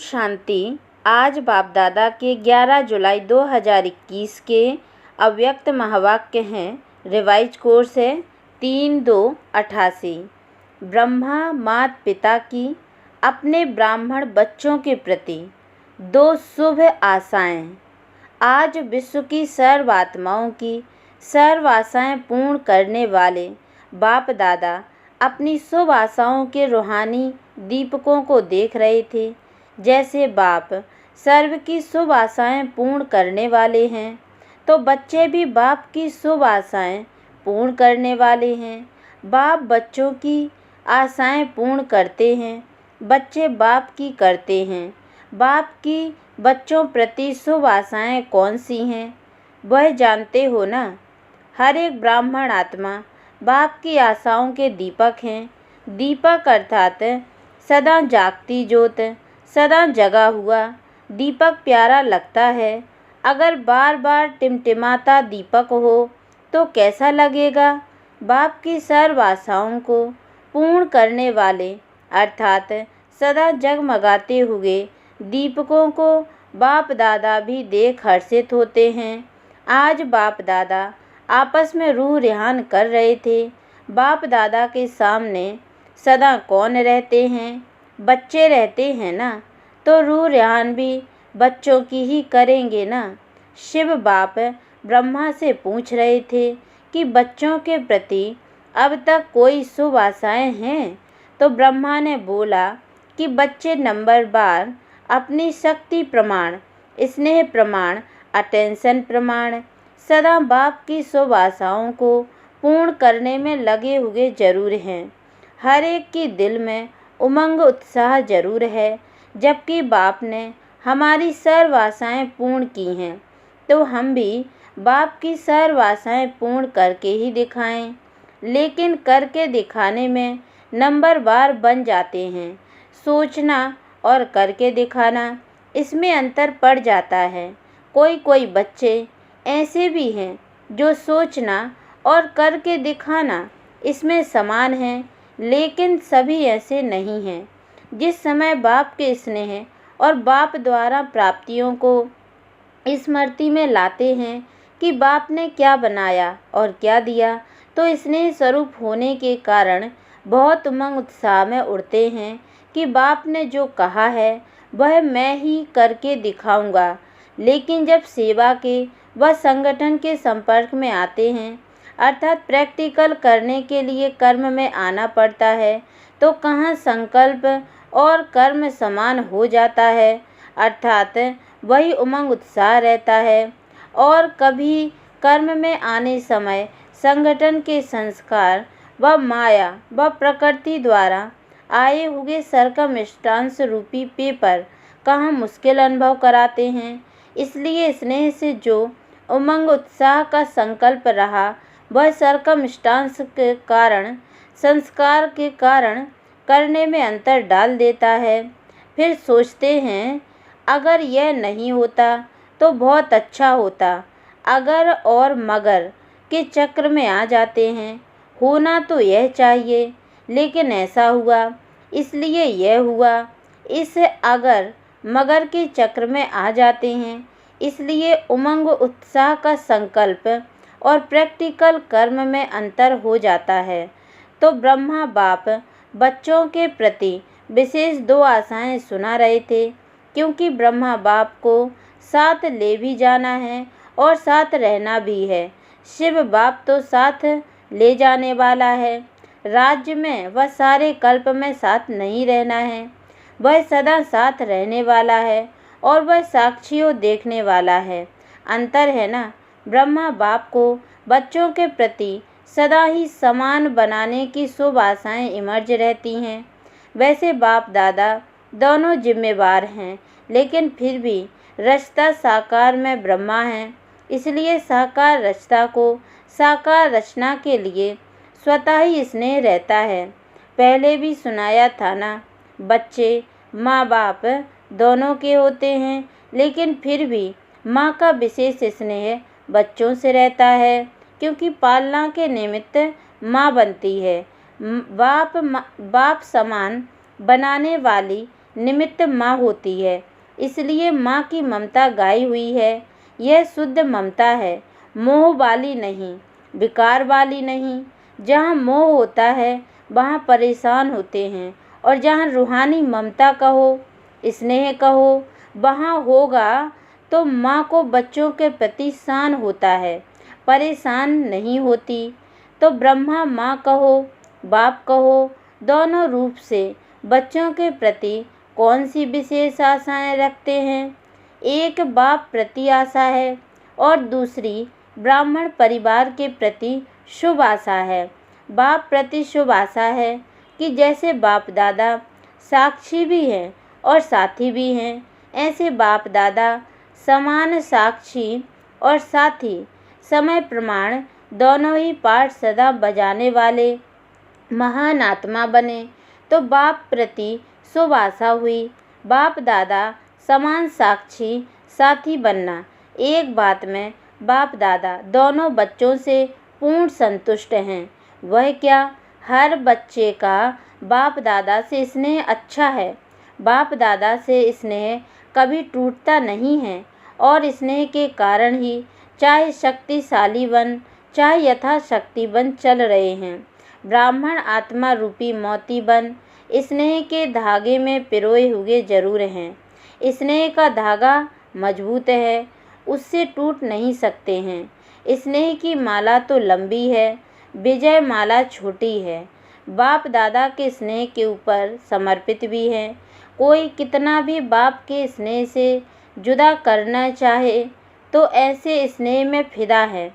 शांति। आज बाप दादा के 11 जुलाई 2021 के अव्यक्त महावाक्य हैं। रिवाइज कोर्स है 3-2-88। ब्रह्मा माता पिता की अपने ब्राह्मण बच्चों के प्रति 2 शुभ आशाएं। आज विश्व की सर्व आत्माओं की सर्व आशाएं पूर्ण करने वाले बाप दादा अपनी शुभ आशाओं के रूहानी दीपकों को देख रहे थे। जैसे बाप सर्व की शुभ आशाएं पूर्ण करने वाले हैं, तो बच्चे भी बाप की शुभ आशाएं पूर्ण करने वाले हैं। बाप बच्चों की आशाएं पूर्ण करते हैं, बच्चे बाप की करते हैं। बाप की बच्चों प्रति शुभ आशाएं कौन सी हैं, वह जानते हो ना। हर एक ब्राह्मण आत्मा बाप की आशाओं के दीपक हैं। दीपक अर्थात सदा जागती ज्योत, सदा जगा हुआ दीपक प्यारा लगता है। अगर बार बार टिमटिमाता दीपक हो तो कैसा लगेगा। बाप की सर्व आशाओं को पूर्ण करने वाले अर्थात सदा जगमगाते हुए दीपकों को बाप दादा भी देख हर्षित होते हैं। आज बाप दादा आपस में रूह रिहान कर रहे थे। बाप दादा के सामने सदा कौन रहते हैं, बच्चे रहते हैं ना, तो रूह रिहान भी बच्चों की ही करेंगे ना। शिव बाप ब्रह्मा से पूछ रहे थे कि बच्चों के प्रति अब तक कोई शुभ आशाएं हैं, तो ब्रह्मा ने बोला कि बच्चे नंबर बार अपनी शक्ति प्रमाण, स्नेह प्रमाण, अटेंशन प्रमाण सदा बाप की शुभ आशाओं को पूर्ण करने में लगे हुए जरूर हैं। हर एक की दिल में उमंग उत्साह जरूर है। जबकि बाप ने हमारी सर्व आशाएं पूर्ण की हैं, तो हम भी बाप की सर्व आशाएं पूर्ण करके ही दिखाएं। लेकिन करके दिखाने में नंबर बार बन जाते हैं। सोचना और करके दिखाना, इसमें अंतर पड़ जाता है। कोई बच्चे ऐसे भी हैं जो सोचना और करके दिखाना इसमें समान हैं, लेकिन सभी ऐसे नहीं हैं। जिस समय बाप के स्नेह और बाप द्वारा प्राप्तियों को स्मृति में लाते हैं कि बाप ने क्या बनाया और क्या दिया, तो स्नेह स्वरूप होने के कारण बहुत उमंग उत्साह में उड़ते हैं कि बाप ने जो कहा है वह मैं ही करके दिखाऊंगा। लेकिन जब सेवा के व संगठन के संपर्क में आते हैं, अर्थात प्रैक्टिकल करने के लिए कर्म में आना पड़ता है, तो कहाँ संकल्प और कर्म समान हो जाता है, अर्थात वही उमंग उत्साह रहता है। और कभी कर्म में आने समय संगठन के संस्कार व माया व प्रकृति द्वारा आए हुए सरकमस्टांस रूपी पेपर कहाँ मुश्किल अनुभव कराते हैं। इसलिए स्नेह से जो उमंग उत्साह का संकल्प रहा, वह सरकमस्टांस के कारण, संस्कार के कारण करने में अंतर डाल देता है। फिर सोचते हैं अगर यह नहीं होता तो बहुत अच्छा होता। अगर और मगर के चक्र में आ जाते हैं। होना तो यह चाहिए, लेकिन ऐसा हुआ इसलिए यह हुआ। इस अगर मगर के चक्र में आ जाते हैं, इसलिए उमंग उत्साह का संकल्प और प्रैक्टिकल कर्म में अंतर हो जाता है। तो ब्रह्मा बाप बच्चों के प्रति विशेष 2 आशाएं सुना रहे थे, क्योंकि ब्रह्मा बाप को साथ ले भी जाना है और साथ रहना भी है। शिव बाप तो साथ ले जाने वाला है। राज्य में वह सारे कल्प में साथ नहीं रहना है, वह सदा साथ रहने वाला है और वह साक्षियों देखने वाला है। अंतर है ना। ब्रह्मा बाप को बच्चों के प्रति सदा ही समान बनाने की शुभ आशाएं इमर्ज रहती हैं। वैसे बाप दादा दोनों जिम्मेवार हैं, लेकिन फिर भी रचता साकार में ब्रह्मा है। इसलिए साकार रचता को साकार रचना के लिए स्वतः ही स्नेह रहता है। पहले भी सुनाया था ना, बच्चे माँ बाप दोनों के होते हैं, लेकिन फिर भी माँ का विशेष स्नेह बच्चों से रहता है, क्योंकि पालना के निमित्त माँ बनती है। बाप समान बनाने वाली निमित्त माँ होती है, इसलिए माँ की ममता गाई हुई है। यह शुद्ध ममता है, मोह वाली नहीं, विकार वाली नहीं। जहाँ मोह होता है वहाँ परेशान होते हैं, और जहाँ रूहानी ममता कहो, स्नेह कहो, वहाँ होगा तो माँ को बच्चों के प्रति शान होता है, परेशान नहीं होती। तो ब्रह्मा माँ कहो, बाप कहो, दोनों रूप से बच्चों के प्रति कौन सी विशेष आशाएं रखते हैं? एक बाप प्रति आशा है और दूसरी ब्राह्मण परिवार के प्रति शुभ आशा है। बाप प्रति शुभ आशा है कि जैसे बाप दादा साक्षी भी हैं और साथी भी हैं, ऐसे बाप दादा समान साक्षी और साथी, समय प्रमाण दोनों ही पाठ सदा बजाने वाले महान आत्मा बने। तो बाप प्रति शुभ आशा हुई, बाप दादा समान साक्षी साथी बनना। एक बात में बाप दादा दोनों बच्चों से पूर्ण संतुष्ट हैं। वह क्या? हर बच्चे का बाप दादा से स्नेह अच्छा है। बाप दादा से स्नेह कभी टूटता नहीं है, और स्नेह के कारण ही चाहे शक्तिशाली बन, चाहे यथाशक्ति बन चल रहे हैं। ब्राह्मण आत्मा रूपी मोती बन स्नेह के धागे में पिरोए हुए जरूर हैं। स्नेह का धागा मजबूत है, उससे टूट नहीं सकते हैं। स्नेह की माला तो लंबी है, विजय माला छोटी है। बाप दादा के स्नेह के ऊपर समर्पित भी हैं। कोई कितना भी बाप के स्नेह से जुदा करना चाहे तो ऐसे स्नेह में फिदा है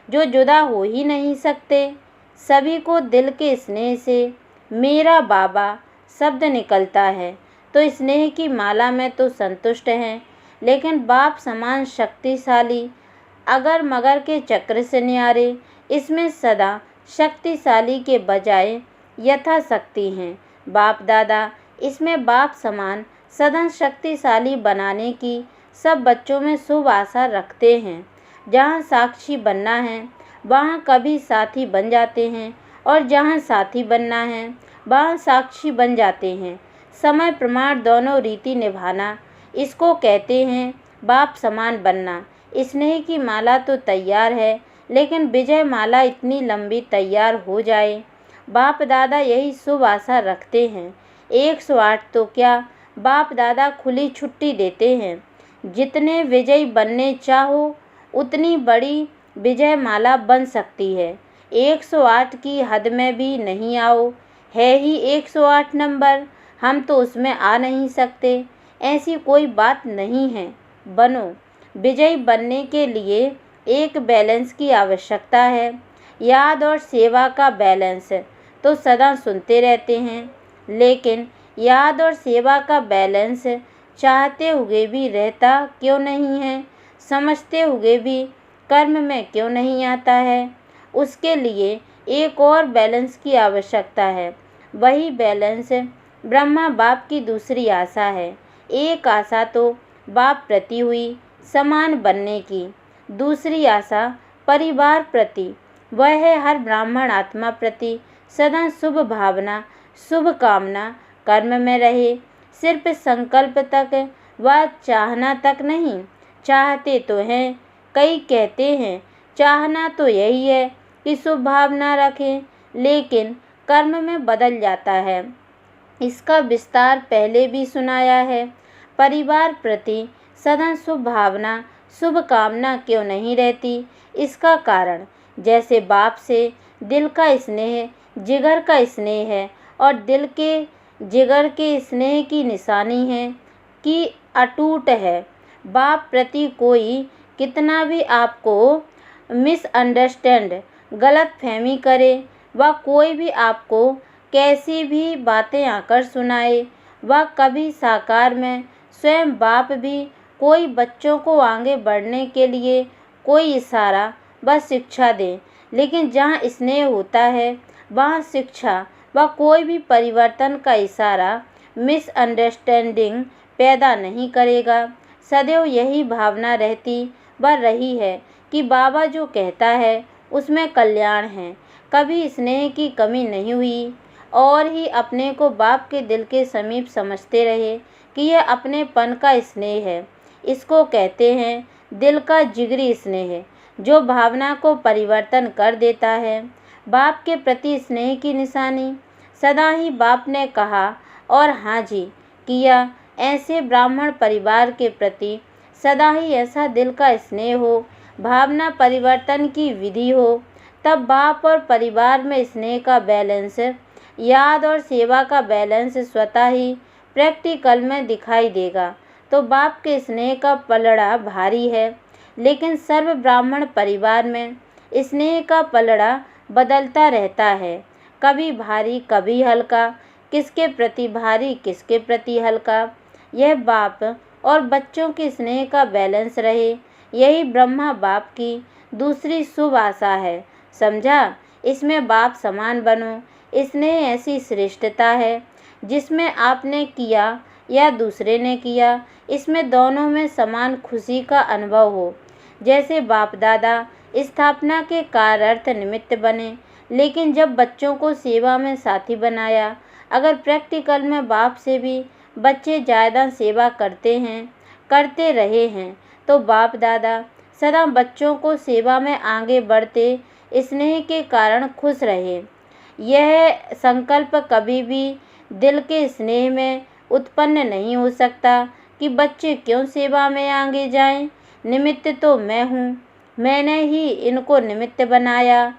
जो जुदा हो ही नहीं सकते। सभी को दिल के स्नेह से मेरा बाबा शब्द निकलता है, तो स्नेह की माला में तो संतुष्ट हैं। लेकिन बाप समान शक्तिशाली अगर मगर के चक्र से न्यारे, इसमें सदा शक्तिशाली के बजाय यथाशक्ति हैं। बाप दादा इसमें बाप समान सदा शक्तिशाली बनाने की सब बच्चों में शुभ आशा रखते हैं। जहाँ साक्षी बनना है वहाँ कभी साथी बन जाते हैं, और जहाँ साथी बनना है वहाँ साक्षी बन जाते हैं। समय प्रमाण दोनों रीति निभाना, इसको कहते हैं बाप समान बनना। स्नेह की माला तो तैयार है, लेकिन विजय माला इतनी लंबी तैयार हो जाए, बाप दादा यही शुभ आशा रखते हैं। 108 तो क्या, बाप दादा खुली छुट्टी देते हैं। जितने विजयी बनने चाहो उतनी बड़ी विजय माला बन सकती है। 108 की हद में भी नहीं आओ, है ही 108 नंबर, हम तो उसमें आ नहीं सकते, ऐसी कोई बात नहीं है। बनो। विजयी बनने के लिए एक बैलेंस की आवश्यकता है। याद और सेवा का बैलेंस तो सदा सुनते रहते हैं, लेकिन याद और सेवा का बैलेंस चाहते हुए भी रहता क्यों नहीं है? समझते हुए भी कर्म में क्यों नहीं आता है? उसके लिए एक और बैलेंस की आवश्यकता है। वही बैलेंस ब्रह्मा बाप की दूसरी आशा है। एक आशा तो बाप प्रति हुई समान बनने की, दूसरी आशा परिवार प्रति, वह है हर ब्राह्मण आत्मा प्रति सदा शुभ भावना, शुभ कामना कर्म में रहे। सिर्फ संकल्प तक व चाहना तक नहीं। चाहते तो हैं, कई कहते हैं चाहना तो यही है कि शुभ भावना रखें, लेकिन कर्म में बदल जाता है। इसका विस्तार पहले भी सुनाया है। परिवार प्रति सदा शुभ भावना, शुभ कामना क्यों नहीं रहती? इसका कारण जैसे बाप से दिल का स्नेह जिगर का स्नेह है, और दिल के जिगर के स्नेह की निशानी है कि अटूट है। बाप प्रति कोई कितना भी आपको मिसअंडरस्टैंड, गलत फहमी करे, व कोई भी आपको कैसी भी बातें आकर सुनाए, व कभी साकार में स्वयं बाप भी कोई बच्चों को आगे बढ़ने के लिए कोई इशारा व शिक्षा दे, लेकिन जहाँ स्नेह होता है वहाँ शिक्षा व कोई भी परिवर्तन का इशारा मिसअंडरस्टैंडिंग पैदा नहीं करेगा। सदैव यही भावना रहती व रही है कि बाबा जो कहता है उसमें कल्याण है। कभी स्नेह की कमी नहीं हुई, और ही अपने को बाप के दिल के समीप समझते रहे। कि यह अपनेपन का स्नेह है। इसको कहते हैं दिल का जिगरी स्नेह, जो भावना को परिवर्तन कर देता है। बाप के प्रति स्नेह की निशानी। सदा ही बाप ने कहा और हाँ जी किया। ऐसे ब्राह्मण परिवार के प्रति सदा ही ऐसा दिल का स्नेह हो, भावना परिवर्तन की विधि हो, तब बाप और परिवार में स्नेह का बैलेंस, याद और सेवा का बैलेंस स्वतः ही प्रैक्टिकल में दिखाई देगा। तो बाप के स्नेह का पलड़ा भारी है, लेकिन सर्व ब्राह्मण परिवार में स्नेह का पलड़ा बदलता रहता है, कभी भारी कभी हल्का। किसके प्रति भारी किसके प्रति हल्का, यह बाप और बच्चों के स्नेह का बैलेंस रहे, यही ब्रह्मा बाप की दूसरी शुभ आशा है। समझा? इसमें बाप समान बनो। स्नेह ऐसी श्रेष्ठता है जिसमें आपने किया या दूसरे ने किया, इसमें दोनों में समान खुशी का अनुभव हो। जैसे बाप दादा स्थापना के कार्यार्थ निमित्त बने, लेकिन जब बच्चों को सेवा में साथी बनाया। अगर प्रैक्टिकल में बाप से भी बच्चे ज़्यादा सेवा करते रहे हैं, तो बाप दादा सदा बच्चों को सेवा में आगे बढ़ते स्नेह के कारण खुश रहे। यह संकल्प कभी भी दिल के स्नेह में उत्पन्न नहीं हो सकता कि बच्चे क्यों सेवा में आगे जाएं। निमित्त तो मैं हूँ, मैंने ही इनको निमित्त बनाया।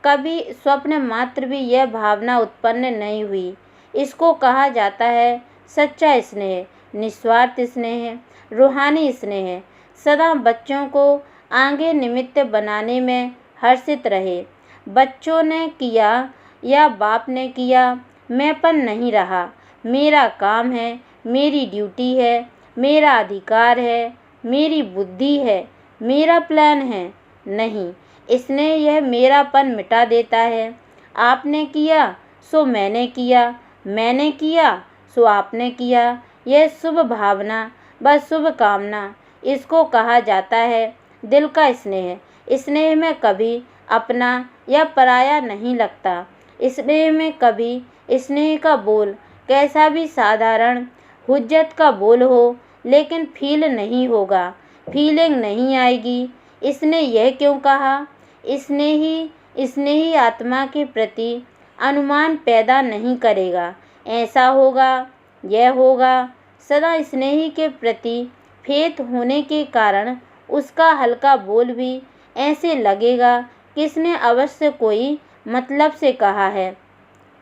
कभी स्वप्न मात्र भी यह भावना उत्पन्न नहीं हुई। इसको कहा जाता है सच्चा स्नेह, निस्वार्थ स्नेह, रूहानी स्नेह। सदा बच्चों को आगे निमित्त बनाने में हर्षित रहे। बच्चों ने किया या बाप ने किया, मैंपन नहीं रहा। मेरा काम है, मेरी ड्यूटी है, मेरा अधिकार है, मेरी बुद्धि है, मेरा प्लान है। नहीं, इसने यह मेरापन मिटा देता है। आपने किया सो मैंने किया, मैंने किया सो आपने किया। यह शुभ भावना, बस शुभ कामना, इसको कहा जाता है दिल का स्नेह। स्नेह में कभी अपना या पराया नहीं लगता। स्नेह में कभी स्नेह का बोल कैसा भी साधारण हुज्जत का बोल हो, लेकिन फील नहीं होगा, फीलिंग नहीं आएगी। इसने यह क्यों कहा? स्नेही आत्मा के प्रति अनुमान पैदा नहीं करेगा। ऐसा होगा, यह होगा। सदा स्नेही के प्रति फेथ होने के कारण उसका हल्का बोल भी ऐसे लगेगा कि इसने अवश्य कोई मतलब से कहा है।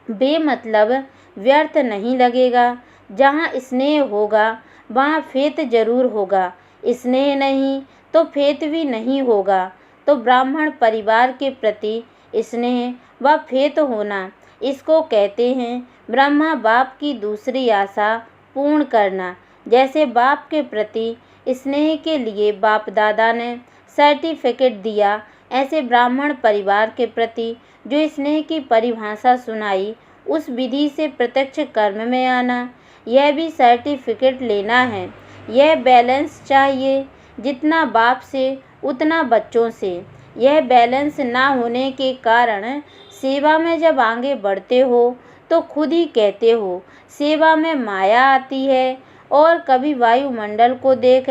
बेमतलब व्यर्थ नहीं लगेगा। जहाँ स्नेह होगा वहाँ फेथ जरूर होगा, स्नेह नहीं तो फेथ भी नहीं होगा। तो ब्राह्मण परिवार के प्रति स्नेह व फेथ होना, इसको कहते हैं ब्रह्मा बाप की दूसरी आशा पूर्ण करना। जैसे बाप के प्रति स्नेह के लिए बाप दादा ने सर्टिफिकेट दिया, ऐसे ब्राह्मण परिवार के प्रति जो स्नेह की परिभाषा सुनाई, उस विधि से प्रत्यक्ष कर्म में आना, यह भी सर्टिफिकेट लेना है। यह बैलेंस चाहिए, जितना बाप से उतना बच्चों से। यह बैलेंस ना होने के कारण सेवा में जब आगे बढ़ते हो तो खुद ही कहते हो सेवा में माया आती है, और कभी वायुमंडल को देख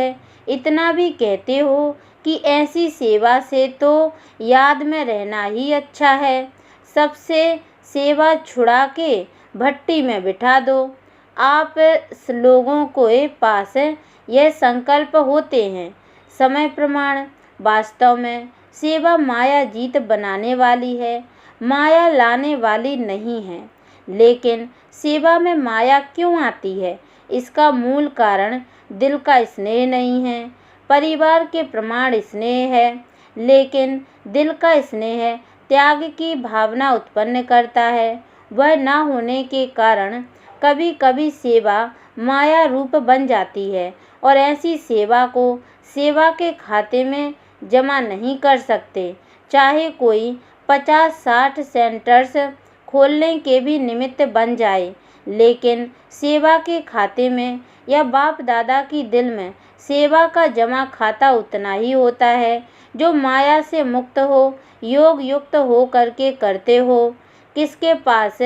इतना भी कहते हो कि ऐसी सेवा से तो याद में रहना ही अच्छा है। सबसे सेवा छुड़ा के भट्टी में बिठा दो। आप लोगों के पास यह संकल्प होते हैं। समय प्रमाण। वास्तव में सेवा माया जीत बनाने वाली है, माया लाने वाली नहीं है। लेकिन सेवा में माया क्यों आती है? इसका मूल कारण दिल का स्नेह नहीं है। परिवार के प्रमाण स्नेह है, लेकिन दिल का स्नेह त्याग की भावना उत्पन्न करता है। वह ना होने के कारण कभी कभी सेवा माया रूप बन जाती है, और ऐसी सेवा को सेवा के खाते में जमा नहीं कर सकते। चाहे कोई 50-60 सेंटर्स खोलने के भी निमित्त बन जाए, लेकिन सेवा के खाते में या बाप दादा की दिल में सेवा का जमा खाता उतना ही होता है जो माया से मुक्त हो, योग युक्त हो करके करते हो। किसके पास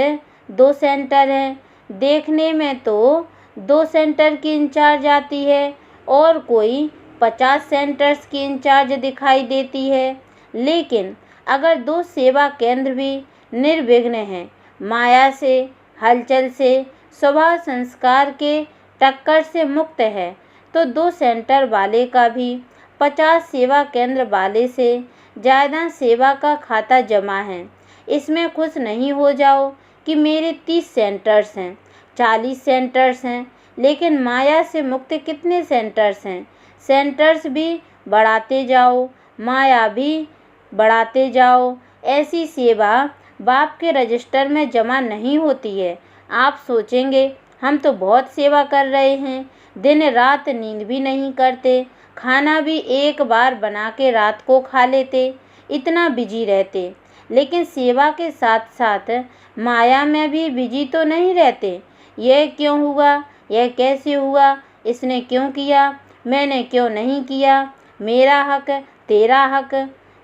2 सेंटर हैं? देखने में तो 2 सेंटर की इंचार्ज आती है और कोई 50 सेंटर्स की इंचार्ज दिखाई देती है। लेकिन अगर 2 सेवा केंद्र भी निर्विघ्न हैं, माया से, हलचल से, स्वभाव संस्कार के टक्कर से मुक्त है, तो 2 सेंटर वाले का भी 50 सेवा केंद्र वाले से ज़्यादा सेवा का खाता जमा है। इसमें खुश नहीं हो जाओ कि मेरे 30 सेंटर्स हैं, 40 सेंटर्स हैं, लेकिन माया से मुक्त कितने सेंटर्स हैं? सेंटर्स भी बढ़ाते जाओ, माया भी बढ़ाते जाओ। ऐसी सेवा बाप के रजिस्टर में जमा नहीं होती है। आप सोचेंगे हम तो बहुत सेवा कर रहे हैं, दिन रात नींद भी नहीं करते, खाना भी एक बार बना के रात को खा लेते, इतना बिजी रहते, लेकिन सेवा के साथ साथ माया में भी बिजी तो नहीं रहते। यह क्यों हुआ, यह कैसे हुआ, इसने क्यों किया, मैंने क्यों नहीं किया, मेरा हक, तेरा हक।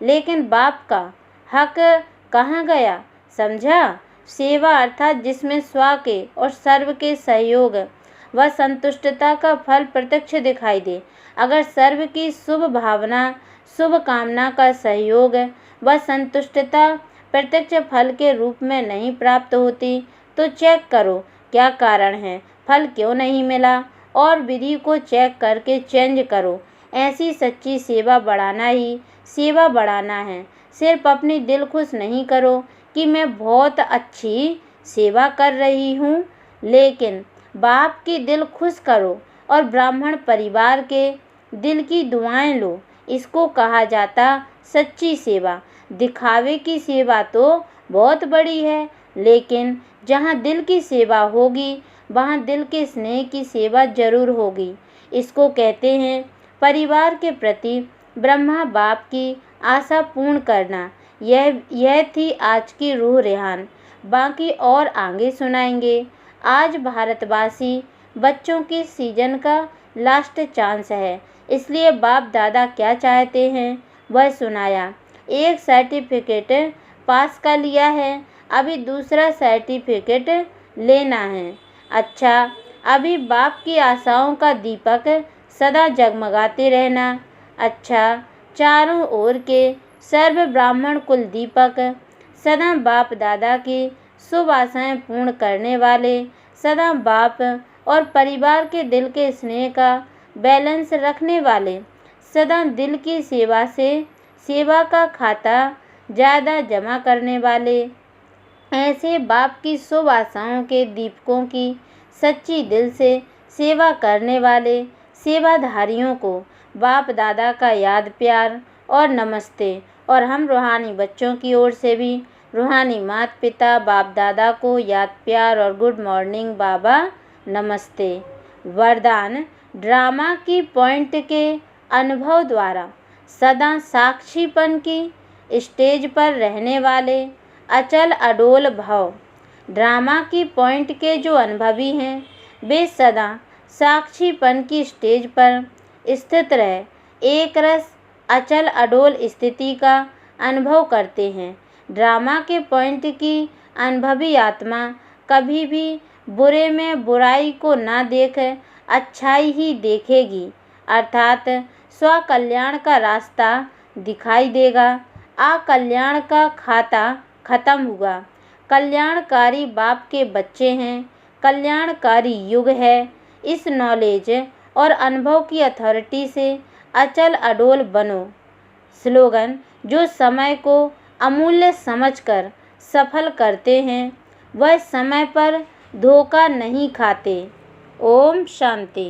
लेकिन बाप का हक कहाँ गया, समझा? सेवा अर्थात जिसमें स्व के और सर्व के सहयोग व संतुष्टता का फल प्रत्यक्ष दिखाई दे। अगर सर्व की शुभ भावना, शुभ कामना का सहयोग व संतुष्टता प्रत्यक्ष फल के रूप में नहीं प्राप्त होती, तो चेक करो क्या कारण है, फल क्यों नहीं मिला, और विधि को चेक करके चेंज करो। ऐसी सच्ची सेवा बढ़ाना ही सेवा बढ़ाना है। सिर्फ अपनी दिल खुश नहीं करो कि मैं बहुत अच्छी सेवा कर रही हूँ, लेकिन बाप की दिल खुश करो और ब्राह्मण परिवार के दिल की दुआएं लो। इसको कहा जाता सच्ची सेवा। दिखावे की सेवा तो बहुत बड़ी है, लेकिन जहाँ दिल की सेवा होगी वहाँ दिल के स्नेह की सेवा जरूर होगी। इसको कहते हैं परिवार के प्रति ब्रह्मा बाप की आशा पूर्ण करना। यह थी आज की रूह रेहान। बाकी और आगे सुनाएंगे। आज भारतवासी बच्चों की सीजन का लास्ट चांस है, इसलिए बाप दादा क्या चाहते हैं वह सुनाया। एक सर्टिफिकेट पास कर लिया है, अभी दूसरा सर्टिफिकेट लेना है। अच्छा, अभी बाप की आशाओं का दीपक सदा जगमगाते रहना। अच्छा, चारों ओर के सर्व ब्राह्मण कुल दीपक, सदा बाप दादा की शुभ आशाएं पूर्ण करने वाले, सदा बाप और परिवार के दिल के स्नेह का बैलेंस रखने वाले, सदा दिल की सेवा से सेवा का खाता ज़्यादा जमा करने वाले, ऐसे बाप की शुभ आशाओं के दीपकों की सच्ची दिल से सेवा करने वाले सेवाधारियों को बाप दादा का याद प्यार और नमस्ते। और हम रूहानी बच्चों की ओर से भी रूहानी माता पिता बाप दादा को याद प्यार और गुड मॉर्निंग बाबा नमस्ते। वरदान, ड्रामा की पॉइंट के अनुभव द्वारा सदा साक्षीपन की स्टेज पर रहने वाले अचल अडोल भाव। ड्रामा की पॉइंट के जो अनुभवी हैं वे सदा साक्षीपन की स्टेज पर स्थित रह एक रस अचल अडोल स्थिति का अनुभव करते हैं। ड्रामा के पॉइंट की अनुभवी आत्मा कभी भी बुरे में बुराई को ना देख अच्छाई ही देखेगी, अर्थात स्वकल्याण का रास्ता दिखाई देगा। अकल्याण का खाता खत्म हुआ। कल्याणकारी बाप के बच्चे हैं, कल्याणकारी युग है। इस नॉलेज और अनुभव की अथॉरिटी से अचल अडोल बनो। स्लोगन, जो समय को अमूल्य समझकर सफल करते हैं वह समय पर धोखा नहीं खाते। ओम शांति।